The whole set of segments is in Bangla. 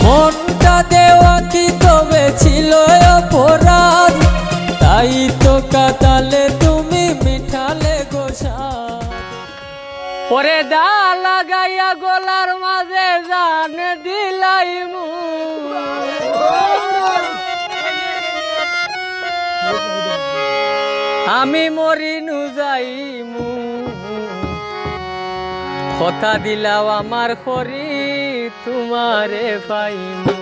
মনটা দেওয়া কি তবে ছিল অপরাধ, তাই তো কাতালে তুমি মিঠালে গোসাদ। পরে দা লাগাইয়া গলার মাঝে জান দিলাই আমি মরিনু যাইমু, কথা দিলাও আমার খরি তোমারে পাইমু।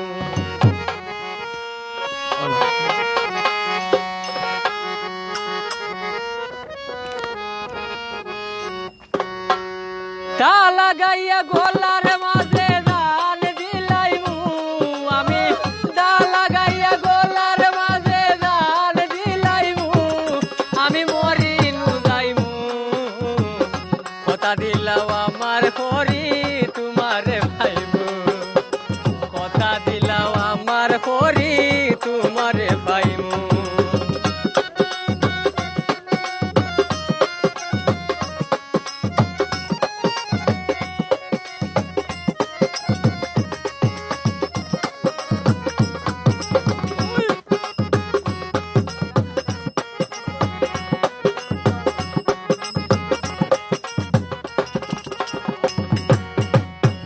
তা লাগাইয়া গলার মাঝে জান দিলাইমু আমি, দা লাগাইয়া গলার মাঝে জান দিলাইমু আমি মরিনু যাইমু, কথা দিলাও আমার খরি তোমারে পাইমু, কথা দিলাও আমার খরি তোমারে পাইমু।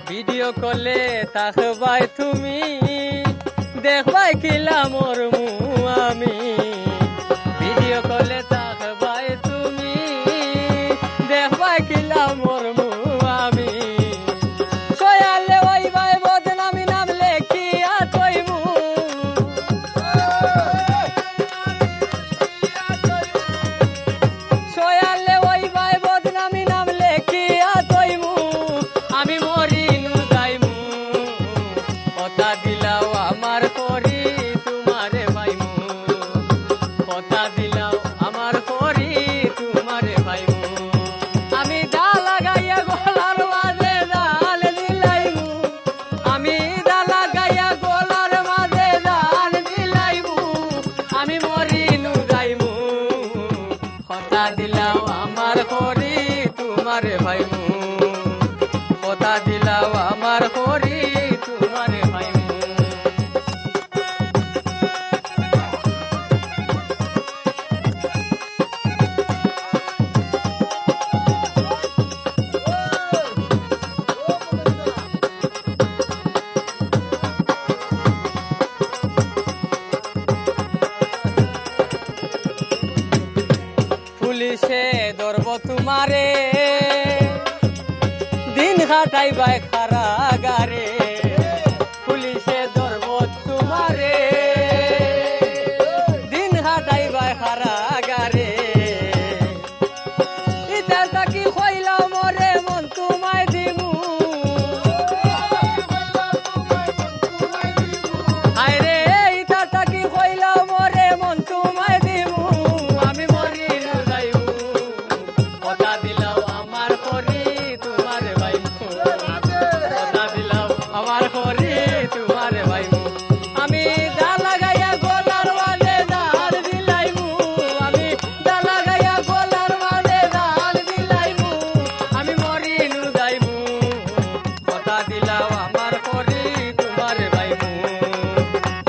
ভিডিও কলে তাকবাই তুমি, দেখবাই কিলা মোর মু আমি, ভিডিও কলে তাকবাই তুমি, দেখবাই কিলা মোর মু আমি, সয়ালে ওই ভাই বদনামি নাম লেখিয়া তৈমু, সয়ালে ওই ভাই বদনামি নাম লেখিয়া তৈমু আমি মরি কথা দিলাও আমার করি তোমারে পাইমু, কথা দিলাও আমার করি তোমারে পাইমু আমি দা লাগাইয়া গলার মাঝে জাল দিলাইমু আমি দা লাগাইয়া গলার মাঝে জাল দিলাইমু আমি মরিনু যাইমু, কথা দিলাও আমার করি তোমারে পাইমু, কথা দিলাও আমার করি তোমারে পাইমু। পুলিশে ধরব তোমারে দিন কাটাইবাই কারাগারে, পুলিশে ধরব তোমারে দিন কাটাইবাই কারাগারে, ইতা তাকি কইলাও মরে মন তোমায় দিমু, আরে ইতা তাকি কইলাও মরে মন তোমায় দিমু আমি মরিনু যাইমু, কথা দিলাও আমার করি তোমারে পাইমু, কথা দিলাও আমার করি তোমারে পাইমু আমি দা লাগাইয়া গলার মাঝে জাল দিলাইমু আমি দা লাগাইয়া গলার মাঝে জাল দিলাইমু আমি মরিনু যাইমু, কথা দিলাও আমার করি তোমারে পাইমু,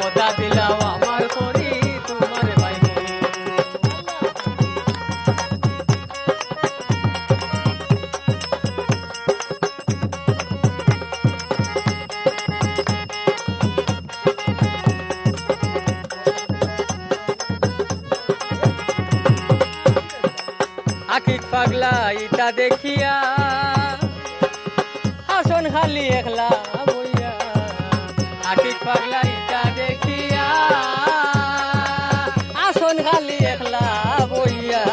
কথা দিলাও আমার করি তোমারে পাইমু। আকিক পাগলা ইটা দেখিয়া আসন খালি একলা বইয়া, আকিক পাগলা ইটা দেখিয়া আসন খালি একলা বইয়া,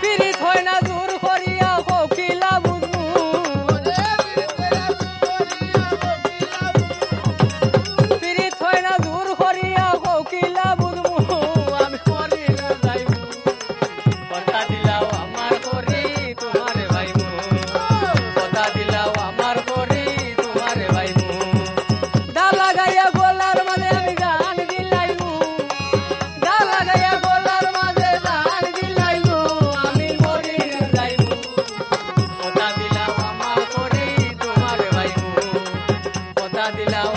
পিরিত হয় না দূর করিয়া কোকিলা বুঝমু, পিরিত হয় না দূর করিয়া কোকিলা বুঝমু আমি মরিনু যাইমু, কথা দিলাও আমার করি তোমারে পাইমু, কথা কথা দিলাও